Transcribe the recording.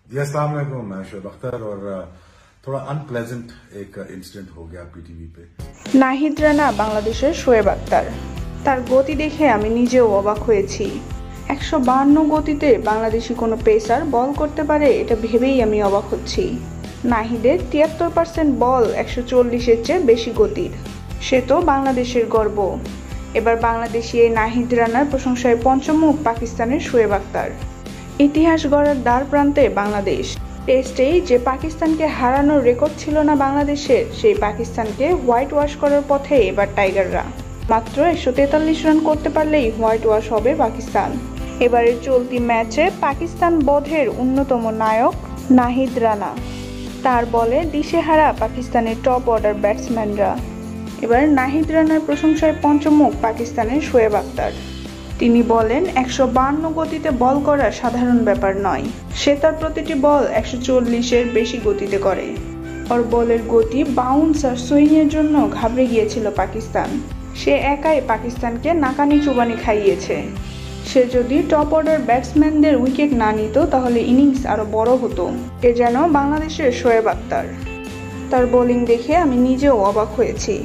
जी अस्सलाम वालेकुम। मैं शोएब अख्तर और थोड़ा अनप्लेजेंट एक इंसिडेंट हो गया पीटीवी पे। নাহিদ রানা বাংলাদেশের শোয়েব আক্তার। তার গতি দেখে আমি নিজেও অবাক হয়েছি। 152 গতিতে বাংলাদেশি কোনো পেসার বল করতে পারে এটা ভেবেই আমি অবাক হচ্ছি। নাহিদের 73% বল 140-এর চেয়ে বেশি গতির। সে তো বাংলাদেশের গর্ব। এবার বাংলাদেশি এই নাহিদ রানার প্রশংসায় পঞ্চমুখ পাকিস্তানের শোয়েব আক্তার। ইতিহাস গড়ার দ্বার প্রান্তে বাংলাদেশ। টেস্টেই যে পাকিস্তানকে হারানোর রেকর্ড ছিল না বাংলাদেশের, সেই পাকিস্তানকে হোয়াইট ওয়াশ করার পথে এবার টাইগাররা। মাত্র 143 রান করতে পারলেই হোয়াইট ওয়াশ হবে পাকিস্তান। এবারের চলতি ম্যাচে পাকিস্তান বধের অন্যতম নায়ক নাহিদ রানা। তার বলে দিশেহারা পাকিস্তানের টপ অর্ডার ব্যাটসম্যানরা। এবার নাহিদ রানার প্রশংসায় পঞ্চমুখ পাকিস্তানের শোয়েব আক্তার। তিনি বলেন, 152 গতিতে বল করা সাধারণ ব্যাপার নয়। সে তার প্রতিটি বল 140-এর বেশি গতিতে করে। ওর বলের গতি, বাউন্স আর সুইংয়ের জন্য ঘাবড়ে গিয়েছিল পাকিস্তান। সে একাই পাকিস্তানকে নাকানি চুবানি খাইয়েছে। সে যদি টপ অর্ডার ব্যাটসম্যানদের উইকেট না নিত তাহলে ইনিংস আরও বড় হতো। এ যেন বাংলাদেশের শোয়েব আক্তার। তার বোলিং দেখে আমি নিজেও অবাক হয়েছি।